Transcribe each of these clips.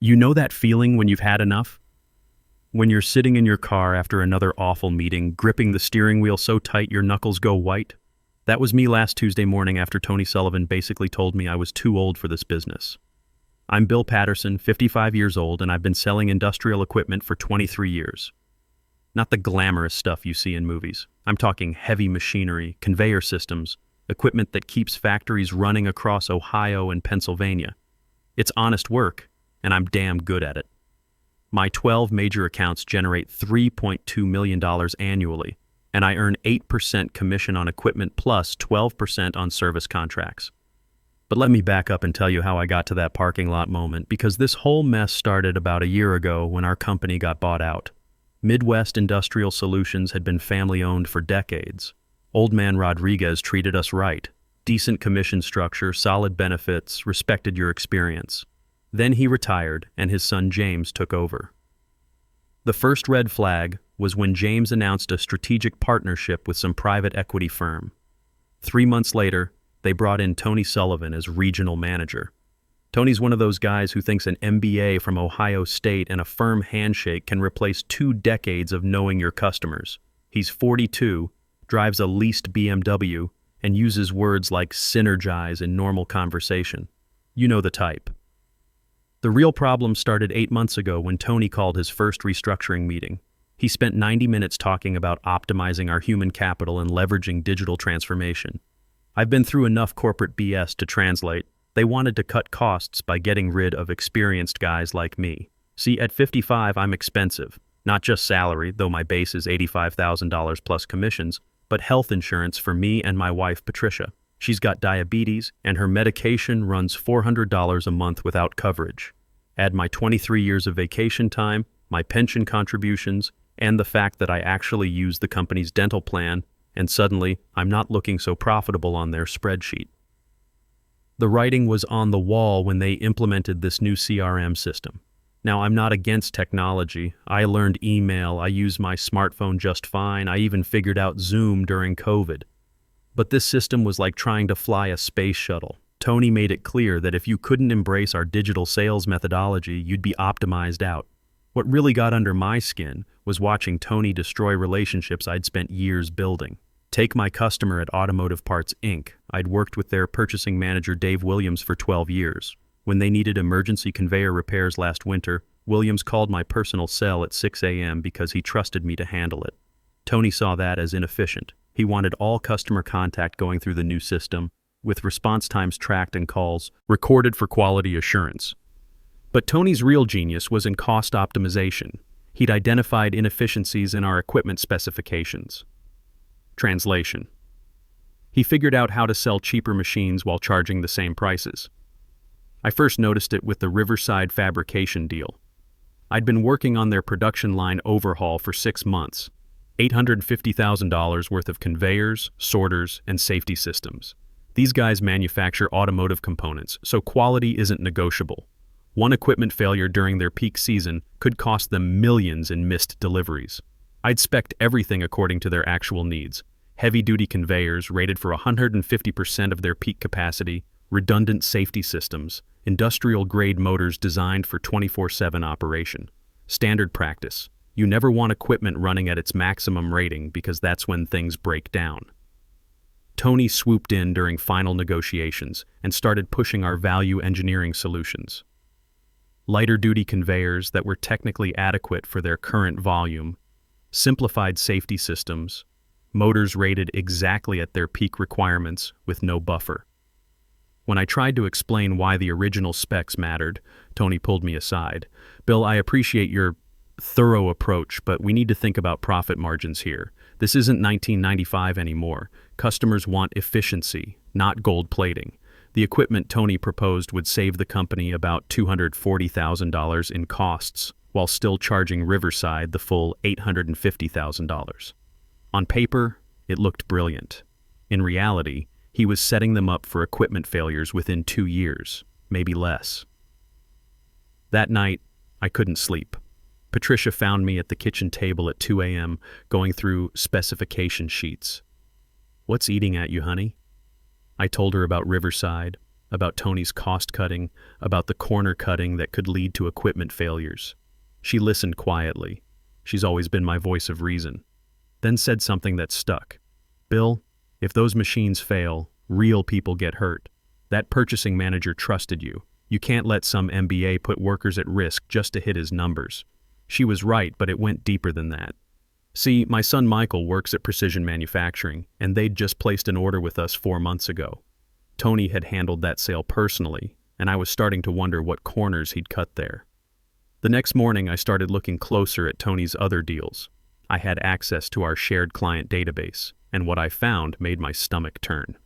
You know that feeling when you've had enough? When you're sitting in your car after another awful meeting, gripping the steering wheel so tight your knuckles go white? That was me last Tuesday morning after Tony Sullivan basically told me I was too old for this business. I'm Bill Patterson, 55 years old, and I've been selling industrial equipment for 23 years. Not the glamorous stuff you see in movies. I'm talking heavy machinery, conveyor systems, equipment that keeps factories running across Ohio and Pennsylvania. It's honest work, and I'm damn good at it. My 12 major accounts generate $3.2 million annually, and I earn 8% commission on equipment plus 12% on service contracts. But let me back up and tell you how I got to that parking lot moment, because this whole mess started about a year ago when our company got bought out. Midwest Industrial Solutions had been family-owned for decades. Old man Rodriguez treated us right. Decent commission structure, solid benefits, respected your experience. Then he retired, and his son James took over. The first red flag was when James announced a strategic partnership with some private equity firm. 3 months later, they brought in Tony Sullivan as regional manager. Tony's one of those guys who thinks an MBA from Ohio State and a firm handshake can replace 2 decades of knowing your customers. He's 42, drives a leased BMW, and uses words like synergize in normal conversation. You know the type. The real problem started 8 months ago when Tony called his first restructuring meeting. He spent 90 minutes talking about optimizing our human capital and leveraging digital transformation. I've been through enough corporate BS to translate. They wanted to cut costs by getting rid of experienced guys like me. See, at 55, I'm expensive. Not just salary, though my base is $85,000 plus commissions, but health insurance for me and my wife, Patricia. She's got diabetes, and her medication runs $400 a month without coverage. Add my 23 years of vacation time, my pension contributions, and the fact that I actually use the company's dental plan, and suddenly I'm not looking so profitable on their spreadsheet. The writing was on the wall when they implemented this new CRM system. Now, I'm not against technology. I learned email, I use my smartphone just fine, I even figured out Zoom during COVID. But this system was like trying to fly a space shuttle. Tony made it clear that if you couldn't embrace our digital sales methodology, you'd be optimized out. What really got under my skin was watching Tony destroy relationships I'd spent years building. Take my customer at Automotive Parts Inc. I'd worked with their purchasing manager Dave Williams for 12 years. When they needed emergency conveyor repairs last winter, Williams called my personal cell at 6 a.m. because he trusted me to handle it. Tony saw that as inefficient. He wanted all customer contact going through the new system, with response times tracked and calls recorded for quality assurance. But Tony's real genius was in cost optimization. He'd identified inefficiencies in our equipment specifications. Translation. He figured out how to sell cheaper machines while charging the same prices. I first noticed it with the Riverside fabrication deal. I'd been working on their production line overhaul for 6 months. $850,000 worth of conveyors, sorters, and safety systems. These guys manufacture automotive components, so quality isn't negotiable. One equipment failure during their peak season could cost them millions in missed deliveries. I'd spec'd everything according to their actual needs. Heavy-duty conveyors rated for 150% of their peak capacity, redundant safety systems, industrial-grade motors designed for 24/7 operation. Standard practice. You never want equipment running at its maximum rating because that's when things break down. Tony swooped in during final negotiations and started pushing our value engineering solutions. Lighter-duty conveyors that were technically adequate for their current volume, simplified safety systems, motors rated exactly at their peak requirements with no buffer. When I tried to explain why the original specs mattered, Tony pulled me aside. "Bill, I appreciate your thorough approach, but we need to think about profit margins here. This isn't 1995 anymore. Customers want efficiency, not gold plating. The equipment Tony proposed would save the company about $240,000 in costs, while still charging Riverside the full $850,000. On paper, it looked brilliant. In reality, he was setting them up for equipment failures within 2 years, maybe less. That night, I couldn't sleep. Patricia found me at the kitchen table at 2 a.m. going through specification sheets. "What's eating at you, honey?" I told her about Riverside, about Tony's cost cutting, about the corner cutting that could lead to equipment failures. She listened quietly. She's always been my voice of reason. Then said something that stuck. "Bill, if those machines fail, real people get hurt. That purchasing manager trusted you. You can't let some MBA put workers at risk just to hit his numbers." She was right, but it went deeper than that. See, my son Michael works at Precision Manufacturing, and they'd just placed an order with us 4 months ago. Tony had handled that sale personally, and I was starting to wonder what corners he'd cut there. The next morning, I started looking closer at Tony's other deals. I had access to our shared client database, and what I found made my stomach turn.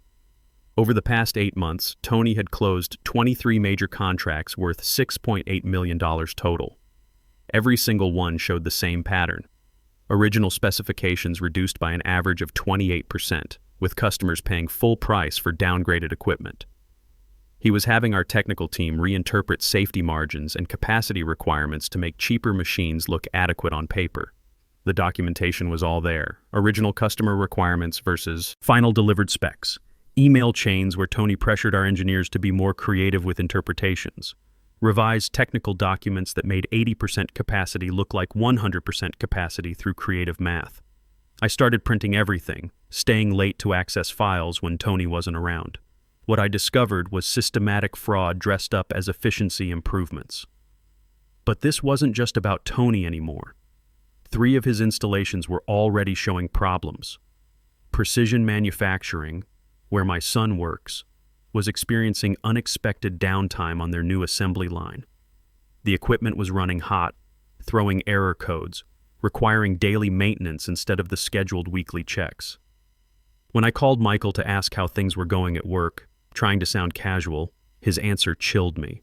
Over the past 8 months, Tony had closed 23 major contracts worth $6.8 million total. Every single one showed the same pattern. Original specifications reduced by an average of 28%, with customers paying full price for downgraded equipment. He was having our technical team reinterpret safety margins and capacity requirements to make cheaper machines look adequate on paper. The documentation was all there: original customer requirements versus final delivered specs. Email chains where Tony pressured our engineers to be more creative with interpretations. Revised technical documents that made 80% capacity look like 100% capacity through creative math. I started printing everything, staying late to access files when Tony wasn't around. What I discovered was systematic fraud dressed up as efficiency improvements. But this wasn't just about Tony anymore. 3 of his installations were already showing problems. Precision Manufacturing, where my son works, was experiencing unexpected downtime on their new assembly line. The equipment was running hot, throwing error codes, requiring daily maintenance instead of the scheduled weekly checks. When I called Michael to ask how things were going at work, trying to sound casual, his answer chilled me.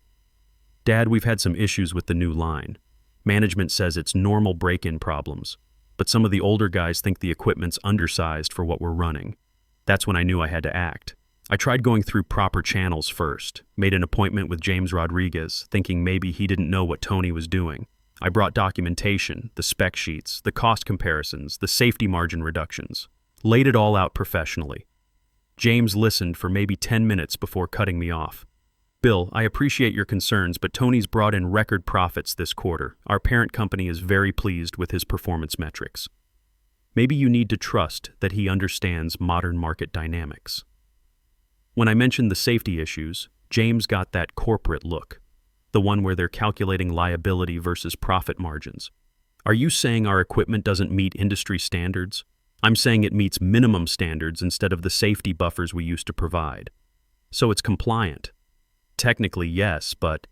"Dad, we've had some issues with the new line. Management says it's normal break-in problems, but some of the older guys think the equipment's undersized for what we're running." That's when I knew I had to act. I tried going through proper channels first, made an appointment with James Rodriguez, thinking maybe he didn't know what Tony was doing. I brought documentation, the spec sheets, the cost comparisons, the safety margin reductions. Laid it all out professionally. James listened for maybe 10 minutes before cutting me off. "Bill, I appreciate your concerns, but Tony's brought in record profits this quarter. Our parent company is very pleased with his performance metrics. Maybe you need to trust that he understands modern market dynamics." When I mentioned the safety issues, James got that corporate look, the one where they're calculating liability versus profit margins. "Are you saying our equipment doesn't meet industry standards?" "I'm saying it meets minimum standards instead of the safety buffers we used to provide. So it's compliant." "Technically, yes, but..."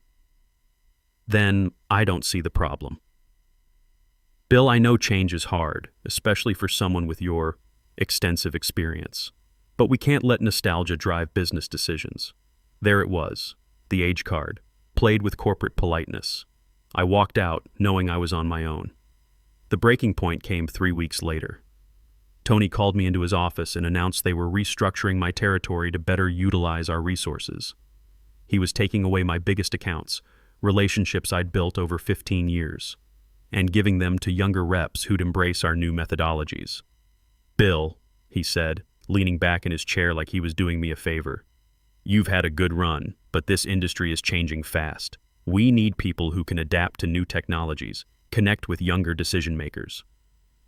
"Then I don't see the problem." "Bill, I know change is hard, especially for someone with your extensive experience. But we can't let nostalgia drive business decisions." There it was, the age card, played with corporate politeness. I walked out, knowing I was on my own. The breaking point came 3 weeks later. Tony called me into his office and announced they were restructuring my territory to better utilize our resources. He was taking away my biggest accounts, relationships I'd built over 15 years, and giving them to younger reps who'd embrace our new methodologies. "Bill," he said, leaning back in his chair like he was doing me a favor, "you've had a good run, but this industry is changing fast. We need people who can adapt to new technologies, connect with younger decision makers.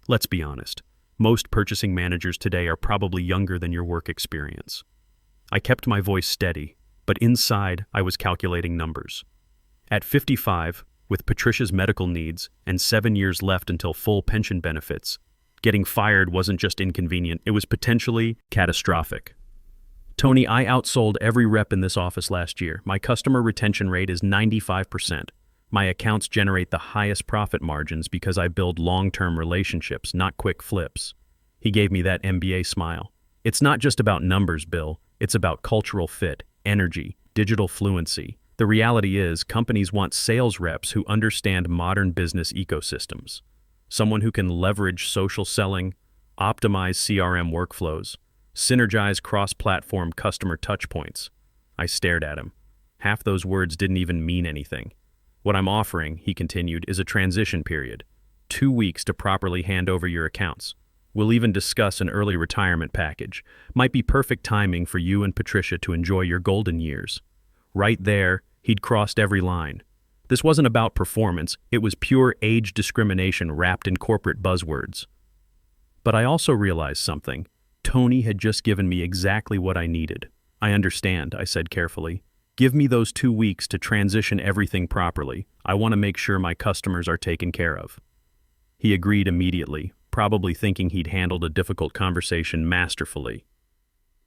Let's be honest, most purchasing managers today are probably younger than your work experience." I kept my voice steady, but inside I was calculating numbers. At 55, with Patricia's medical needs and 7 years left until full pension benefits, getting fired wasn't just inconvenient, it was potentially catastrophic. "Tony, I outsold every rep in this office last year. My customer retention rate is 95%. My accounts generate the highest profit margins because I build long-term relationships, not quick flips." He gave me that MBA smile. "It's not just about numbers, Bill. It's about cultural fit, energy, digital fluency. The reality is, companies want sales reps who understand modern business ecosystems. Someone who can leverage social selling, optimize CRM workflows, synergize cross-platform customer touchpoints." I stared at him. Half those words didn't even mean anything. "What I'm offering," he continued, "is a transition period. 2 weeks to properly hand over your accounts. We'll even discuss an early retirement package. Might be perfect timing for you and Patricia to enjoy your golden years." Right there, he'd crossed every line. This wasn't about performance, it was pure age discrimination wrapped in corporate buzzwords. But I also realized something. Tony had just given me exactly what I needed. I understand, I said carefully. Give me those 2 weeks to transition everything properly. I want to make sure my customers are taken care of. He agreed immediately, probably thinking he'd handled a difficult conversation masterfully.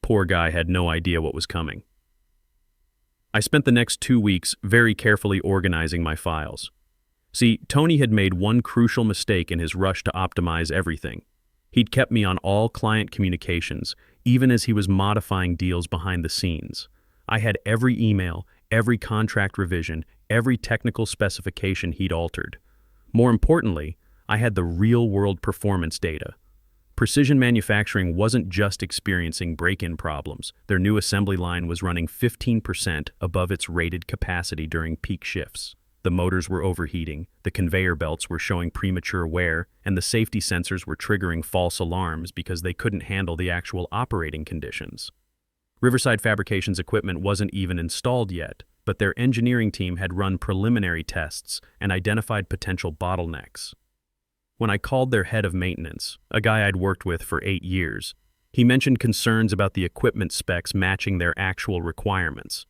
Poor guy had no idea what was coming. I spent the next 2 weeks very carefully organizing my files. See, Tony had made one crucial mistake in his rush to optimize everything. He'd kept me on all client communications, even as he was modifying deals behind the scenes. I had every email, every contract revision, every technical specification he'd altered. More importantly, I had the real-world performance data. Precision Manufacturing wasn't just experiencing break-in problems. Their new assembly line was running 15% above its rated capacity during peak shifts. The motors were overheating, the conveyor belts were showing premature wear, and the safety sensors were triggering false alarms because they couldn't handle the actual operating conditions. Riverside Fabrication's equipment wasn't even installed yet, but their engineering team had run preliminary tests and identified potential bottlenecks. When I called their head of maintenance, a guy I'd worked with for 8 years, he mentioned concerns about the equipment specs matching their actual requirements.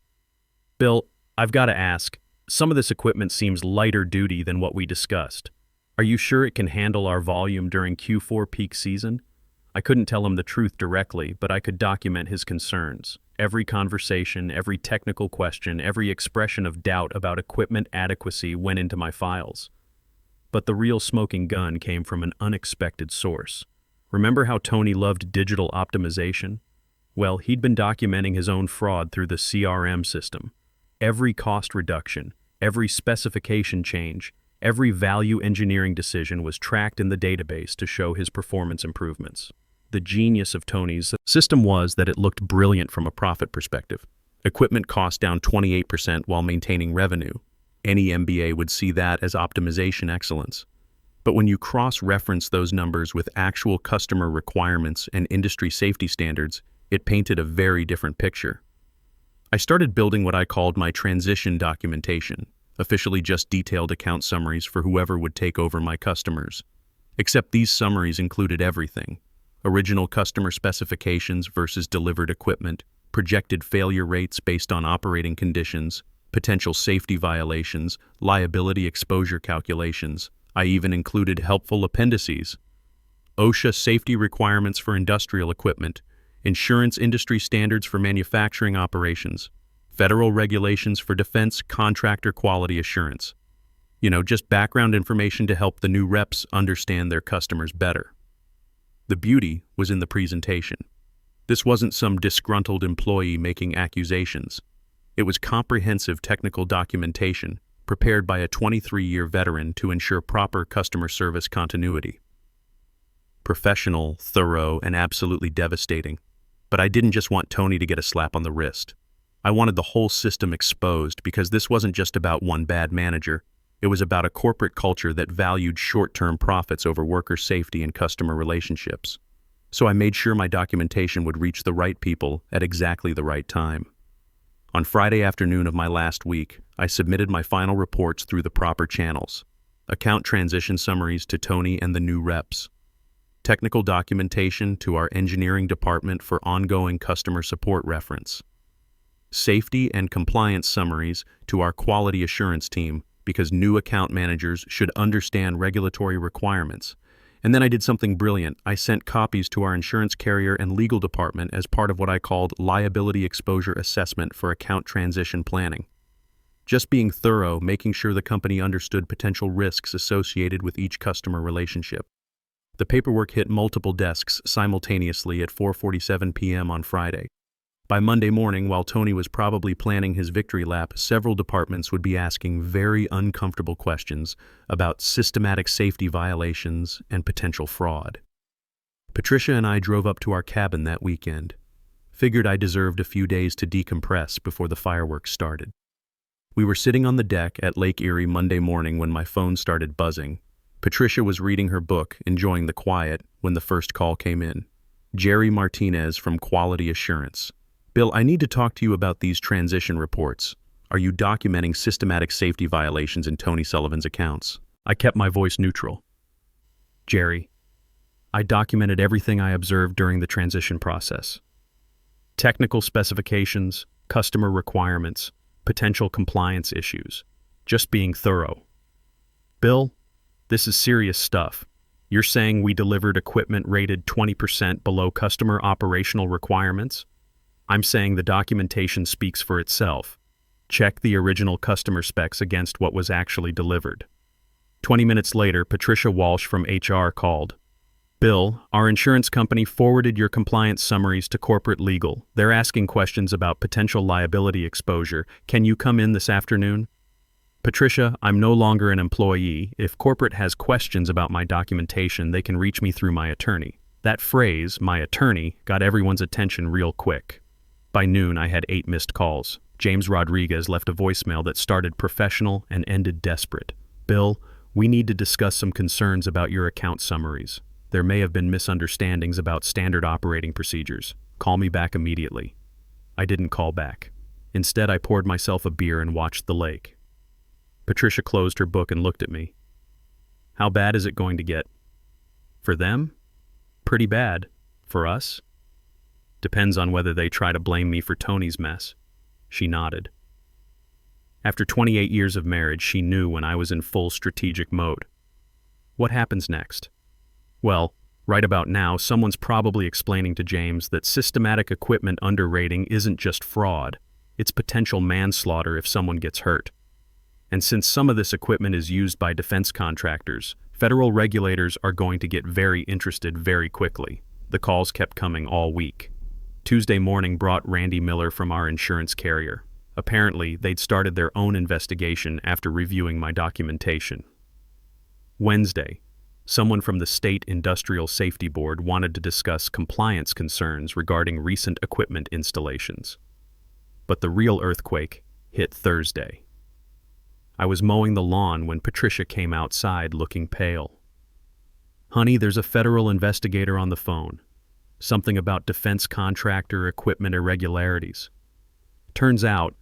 Bill, I've got to ask, some of this equipment seems lighter duty than what we discussed. Are you sure it can handle our volume during Q4 peak season? I couldn't tell him the truth directly, but I could document his concerns. Every conversation, every technical question, every expression of doubt about equipment adequacy went into my files. But the real smoking gun came from an unexpected source. Remember how Tony loved digital optimization? Well, he'd been documenting his own fraud through the CRM system. Every cost reduction, every specification change, every value engineering decision was tracked in the database to show his performance improvements. The genius of Tony's system was that it looked brilliant from a profit perspective. Equipment cost down 28% while maintaining revenue. Any MBA would see that as optimization excellence. But when you cross-reference those numbers with actual customer requirements and industry safety standards, it painted a very different picture. I started building what I called my transition documentation, officially just detailed account summaries for whoever would take over my customers. Except these summaries included everything: original customer specifications versus delivered equipment, projected failure rates based on operating conditions, potential safety violations, liability exposure calculations. I even included helpful appendices: OSHA safety requirements for industrial equipment, insurance industry standards for manufacturing operations, federal regulations for defense contractor quality assurance. Just background information to help the new reps understand their customers better. The beauty was in the presentation. This wasn't some disgruntled employee making accusations. It was comprehensive technical documentation prepared by a 23-year veteran to ensure proper customer service continuity. Professional, thorough, and absolutely devastating. But I didn't just want Tony to get a slap on the wrist. I wanted the whole system exposed because this wasn't just about one bad manager. It was about a corporate culture that valued short-term profits over worker safety and customer relationships. So I made sure my documentation would reach the right people at exactly the right time. On Friday afternoon of my last week, I submitted my final reports through the proper channels. Account transition summaries to Tony and the new reps. Technical documentation to our engineering department for ongoing customer support reference. Safety and compliance summaries to our quality assurance team because new account managers should understand regulatory requirements. And then I did something brilliant. I sent copies to our insurance carrier and legal department as part of what I called liability exposure assessment for account transition planning. Just being thorough, making sure the company understood potential risks associated with each customer relationship. The paperwork hit multiple desks simultaneously at 4:47 p.m. on Friday. By Monday morning, while Tony was probably planning his victory lap, several departments would be asking very uncomfortable questions about systematic safety violations and potential fraud. Patricia and I drove up to our cabin that weekend. Figured I deserved a few days to decompress before the fireworks started. We were sitting on the deck at Lake Erie Monday morning when my phone started buzzing. Patricia was reading her book, enjoying the quiet, when the first call came in. Jerry Martinez from Quality Assurance. Bill, I need to talk to you about these transition reports. Are you documenting systematic safety violations in Tony Sullivan's accounts? I kept my voice neutral. Jerry, I documented everything I observed during the transition process. Technical specifications, customer requirements, potential compliance issues. Just being thorough. Bill, this is serious stuff. You're saying we delivered equipment rated 20% below customer operational requirements? I'm saying the documentation speaks for itself. Check the original customer specs against what was actually delivered. 20 minutes later, Patricia Walsh from HR called. Bill, our insurance company forwarded your compliance summaries to corporate legal. They're asking questions about potential liability exposure. Can you come in this afternoon? Patricia, I'm no longer an employee. If corporate has questions about my documentation, they can reach me through my attorney. That phrase, my attorney, got everyone's attention real quick. By noon, I had 8 missed calls. James Rodriguez left a voicemail that started professional and ended desperate. Bill, we need to discuss some concerns about your account summaries. There may have been misunderstandings about standard operating procedures. Call me back immediately. I didn't call back. Instead, I poured myself a beer and watched the lake. Patricia closed her book and looked at me. How bad is it going to get? For them? Pretty bad. For us? Depends on whether they try to blame me for Tony's mess. She nodded. After 28 years of marriage, she knew when I was in full strategic mode. What happens next? Well, right about now, someone's probably explaining to James that systematic equipment underrating isn't just fraud, it's potential manslaughter if someone gets hurt. And since some of this equipment is used by defense contractors, federal regulators are going to get very interested very quickly. The calls kept coming all week. Tuesday morning brought Randy Miller from our insurance carrier. Apparently, they'd started their own investigation after reviewing my documentation. Wednesday, someone from the State Industrial Safety Board wanted to discuss compliance concerns regarding recent equipment installations. But the real earthquake hit Thursday. I was mowing the lawn when Patricia came outside looking pale. Honey, there's a federal investigator on the phone. Something about defense contractor equipment irregularities. Turns out,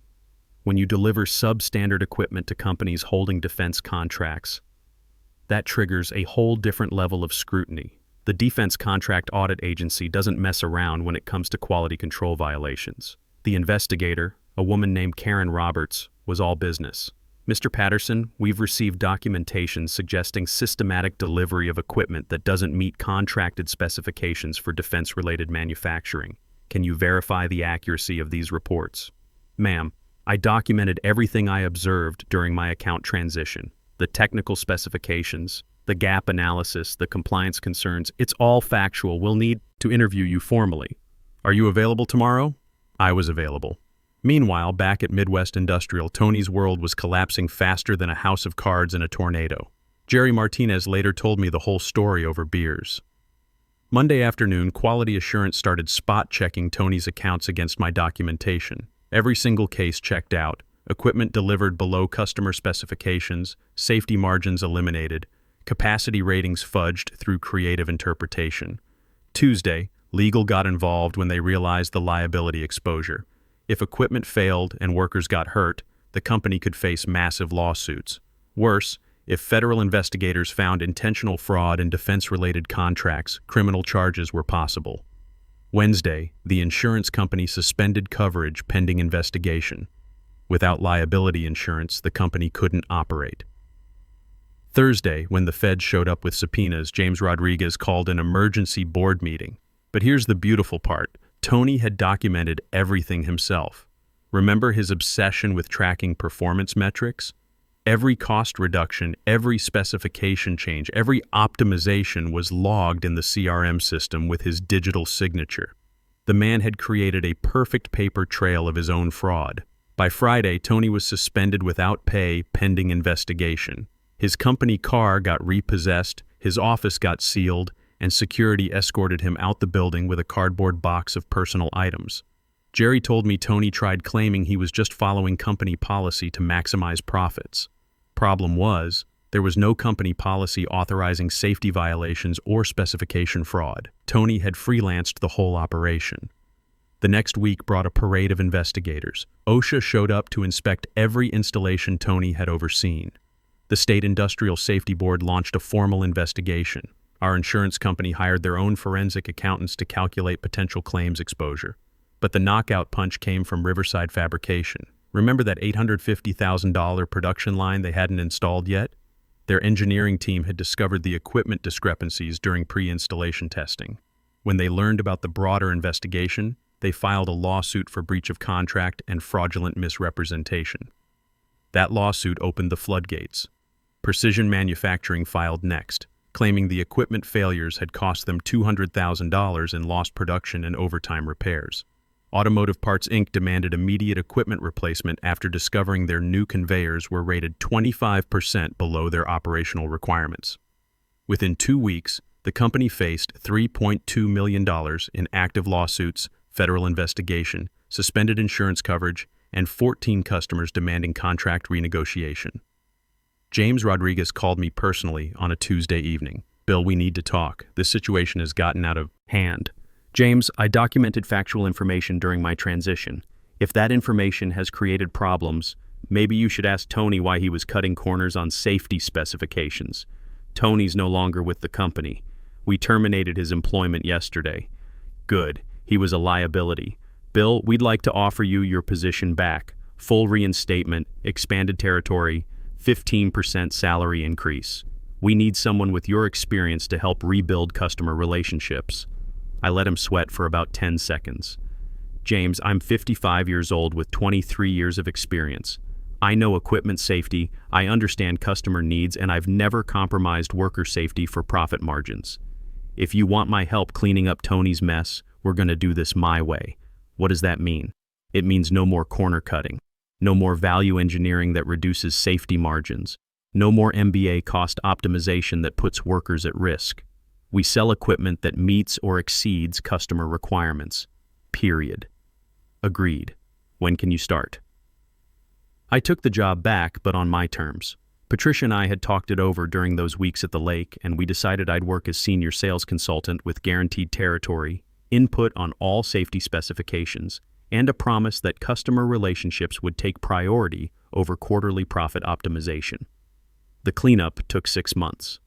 when you deliver substandard equipment to companies holding defense contracts, that triggers a whole different level of scrutiny. The Defense Contract Audit Agency doesn't mess around when it comes to quality control violations. The investigator, a woman named Karen Roberts, was all business. Mr. Patterson, we've received documentation suggesting systematic delivery of equipment that doesn't meet contracted specifications for defense-related manufacturing. Can you verify the accuracy of these reports? Ma'am, I documented everything I observed during my account transition. The technical specifications, the gap analysis, the compliance concerns, it's all factual. We'll need to interview you formally. Are you available tomorrow? I was available. Meanwhile, back at Midwest Industrial, Tony's world was collapsing faster than a house of cards in a tornado. Jerry Martinez later told me the whole story over beers. Monday afternoon, quality assurance started spot-checking Tony's accounts against my documentation. Every single case checked out. Equipment delivered below customer specifications, safety margins eliminated, capacity ratings fudged through creative interpretation. Tuesday, legal got involved when they realized the liability exposure. If equipment failed and workers got hurt, the company could face massive lawsuits. Worse, if federal investigators found intentional fraud in defense-related contracts, criminal charges were possible. Wednesday, the insurance company suspended coverage pending investigation. Without liability insurance, the company couldn't operate. Thursday, when the Fed showed up with subpoenas, James Rodriguez called an emergency board meeting. But here's the beautiful part. Tony had documented everything himself. Remember his obsession with tracking performance metrics? Every cost reduction, every specification change, every optimization was logged in the CRM system with his digital signature. The man had created a perfect paper trail of his own fraud. By Friday, Tony was suspended without pay pending investigation. His company car got repossessed, his office got sealed, and security escorted him out the building with a cardboard box of personal items. Jerry told me Tony tried claiming he was just following company policy to maximize profits. Problem was, there was no company policy authorizing safety violations or specification fraud. Tony had freelanced the whole operation. The next week brought a parade of investigators. OSHA showed up to inspect every installation Tony had overseen. The State Industrial Safety Board launched a formal investigation. Our insurance company hired their own forensic accountants to calculate potential claims exposure. But the knockout punch came from Riverside Fabrication. Remember that $850,000 production line they hadn't installed yet? Their engineering team had discovered the equipment discrepancies during pre-installation testing. When they learned about the broader investigation, they filed a lawsuit for breach of contract and fraudulent misrepresentation. That lawsuit opened the floodgates. Precision Manufacturing filed next, claiming the equipment failures had cost them $200,000 in lost production and overtime repairs. Automotive Parts Inc. demanded immediate equipment replacement after discovering their new conveyors were rated 25% below their operational requirements. Within 2 weeks, the company faced $3.2 million in active lawsuits, federal investigation, suspended insurance coverage, and 14 customers demanding contract renegotiation. James Rodriguez called me personally on a Tuesday evening. "Bill, we need to talk. This situation has gotten out of hand." "James, I documented factual information during my transition. If that information has created problems, maybe you should ask Tony why he was cutting corners on safety specifications. Tony's no longer with the company. We terminated his employment yesterday." "Good. He was a liability. Bill, we'd like to offer you your position back. Full reinstatement, expanded territory, 15% salary increase. We need someone with your experience to help rebuild customer relationships." I let him sweat for about 10 seconds. "James, I'm 55 years old with 23 years of experience. I know equipment safety, I understand customer needs, and I've never compromised worker safety for profit margins. If you want my help cleaning up Tony's mess, we're going to do this my way." What does that mean? It means no more corner cutting, no more value engineering that reduces safety margins, no more MBA cost optimization that puts workers at risk. We sell equipment that meets or exceeds customer requirements. Period. Agreed. When can you start? I took the job back, but on my terms. Patricia and I had talked it over during those weeks at the lake, and we decided I'd work as senior sales consultant with guaranteed territory, input on all safety specifications, and a promise that customer relationships would take priority over quarterly profit optimization. The cleanup took 6 months.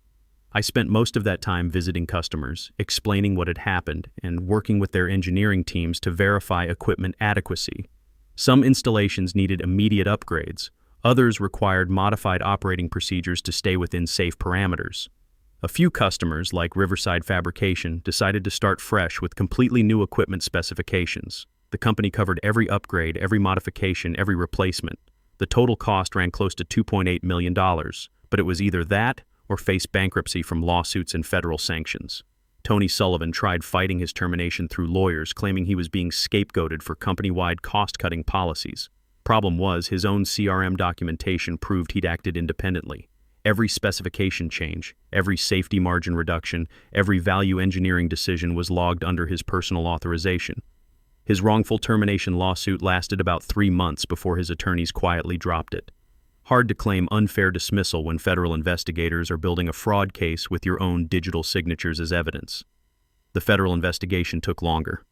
I spent most of that time visiting customers, explaining what had happened, and working with their engineering teams to verify equipment adequacy. Some installations needed immediate upgrades. Others required modified operating procedures to stay within safe parameters. A few customers, like Riverside Fabrication, decided to start fresh with completely new equipment specifications. The company covered every upgrade, every modification, every replacement. The total cost ran close to $2.8 million, but it was either that or face bankruptcy from lawsuits and federal sanctions. Tony Sullivan tried fighting his termination through lawyers, claiming he was being scapegoated for company-wide cost-cutting policies. Problem was, his own CRM documentation proved he'd acted independently. Every specification change, every safety margin reduction, every value engineering decision was logged under his personal authorization. His wrongful termination lawsuit lasted about 3 months before his attorneys quietly dropped it. Hard to claim unfair dismissal when federal investigators are building a fraud case with your own digital signatures as evidence. The federal investigation took longer.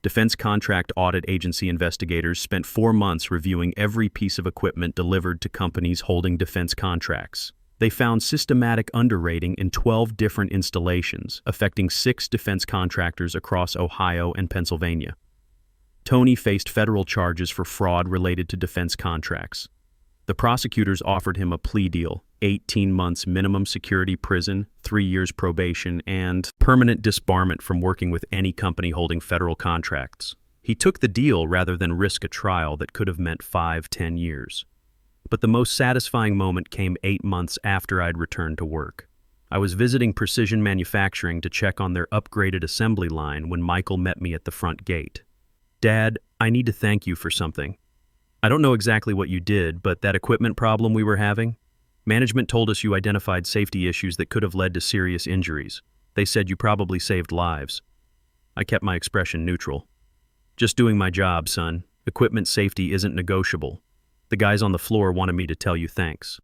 Defense Contract Audit Agency investigators spent 4 months reviewing every piece of equipment delivered to companies holding defense contracts. They found systematic underrating in 12 different installations, affecting 6 defense contractors across Ohio and Pennsylvania. Tony faced federal charges for fraud related to defense contracts. The prosecutors offered him a plea deal, 18 months minimum security prison, 3 years probation, and permanent disbarment from working with any company holding federal contracts. He took the deal rather than risk a trial that could have meant 5-10 years. But the most satisfying moment came 8 months after I'd returned to work. I was visiting Precision Manufacturing to check on their upgraded assembly line when Michael met me at the front gate. "Dad, I need to thank you for something. I don't know exactly what you did, but that equipment problem we were having, management told us you identified safety issues that could have led to serious injuries. They said you probably saved lives." I kept my expression neutral. "Just doing my job, son. Equipment safety isn't negotiable. The guys on the floor wanted me to tell you thanks.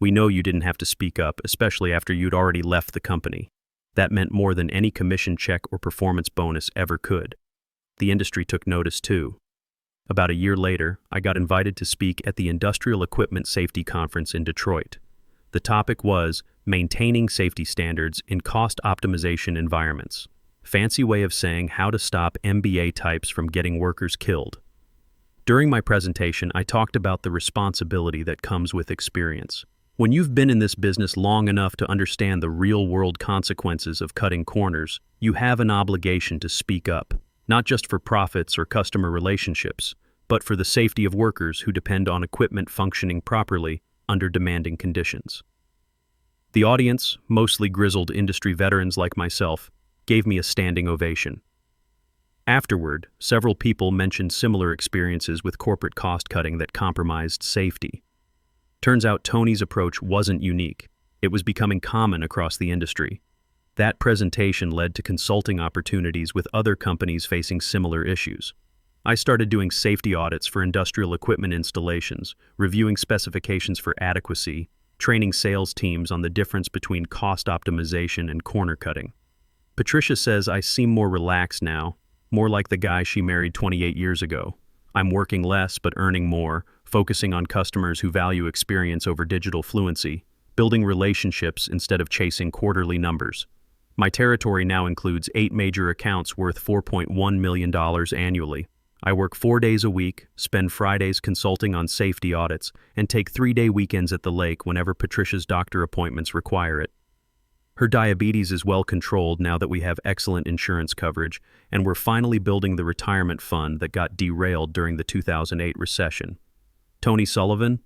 We know you didn't have to speak up, especially after you'd already left the company. That meant more than any commission check or performance bonus ever could." The industry took notice too. About a year later, I got invited to speak at the Industrial Equipment Safety Conference in Detroit. The topic was maintaining safety standards in cost optimization environments. Fancy way of saying how to stop MBA types from getting workers killed. During my presentation, I talked about the responsibility that comes with experience. When you've been in this business long enough to understand the real-world consequences of cutting corners, you have an obligation to speak up, not just for profits or customer relationships, but for the safety of workers who depend on equipment functioning properly under demanding conditions. The audience, mostly grizzled industry veterans like myself, gave me a standing ovation. Afterward, several people mentioned similar experiences with corporate cost-cutting that compromised safety. Turns out Tony's approach wasn't unique. It was becoming common across the industry. That presentation led to consulting opportunities with other companies facing similar issues. I started doing safety audits for industrial equipment installations, reviewing specifications for adequacy, training sales teams on the difference between cost optimization and corner cutting. Patricia says I seem more relaxed now, more like the guy she married 28 years ago. I'm working less but earning more, focusing on customers who value experience over digital fluency, building relationships instead of chasing quarterly numbers. My territory now includes 8 major accounts worth $4.1 million annually. I work 4 days a week, spend Fridays consulting on safety audits, and take 3-day weekends at the lake whenever Patricia's doctor appointments require it. Her diabetes is well controlled now that we have excellent insurance coverage, and we're finally building the retirement fund that got derailed during the 2008 recession. Tony Sullivan?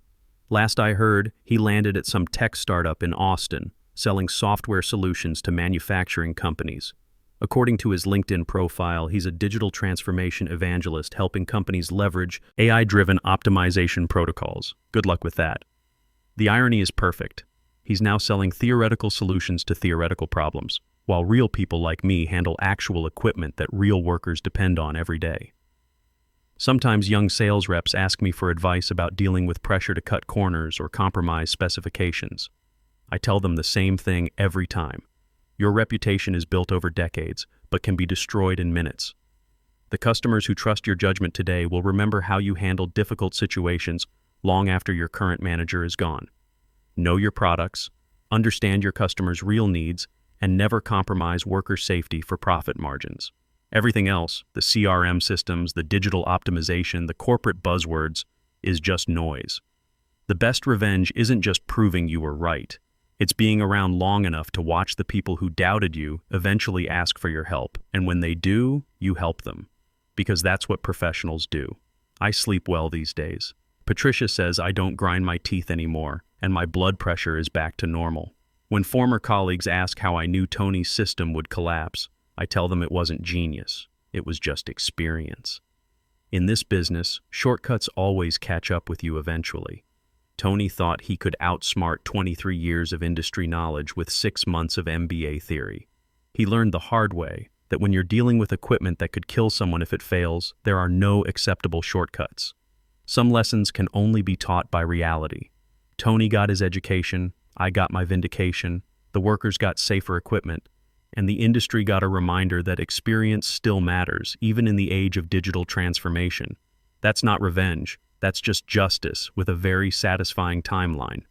Last I heard, he landed at some tech startup in Austin, selling software solutions to manufacturing companies. According to his LinkedIn profile, he's a digital transformation evangelist helping companies leverage AI-driven optimization protocols. Good luck with that. The irony is perfect. He's now selling theoretical solutions to theoretical problems, while real people like me handle actual equipment that real workers depend on every day. Sometimes young sales reps ask me for advice about dealing with pressure to cut corners or compromise specifications. I tell them the same thing every time. Your reputation is built over decades, but can be destroyed in minutes. The customers who trust your judgment today will remember how you handled difficult situations long after your current manager is gone. Know your products, understand your customers' real needs, and never compromise worker safety for profit margins. Everything else, the CRM systems, the digital optimization, the corporate buzzwords, is just noise. The best revenge isn't just proving you were right. It's being around long enough to watch the people who doubted you eventually ask for your help, and when they do, you help them. Because that's what professionals do. I sleep well these days. Patricia says I don't grind my teeth anymore, and my blood pressure is back to normal. When former colleagues ask how I knew Tony's system would collapse, I tell them it wasn't genius, it was just experience. In this business, shortcuts always catch up with you eventually. Tony thought he could outsmart 23 years of industry knowledge with 6 months of MBA theory. He learned the hard way that when you're dealing with equipment that could kill someone if it fails, there are no acceptable shortcuts. Some lessons can only be taught by reality. Tony got his education, I got my vindication, the workers got safer equipment, and the industry got a reminder that experience still matters, even in the age of digital transformation. That's not revenge. That's just justice with a very satisfying timeline.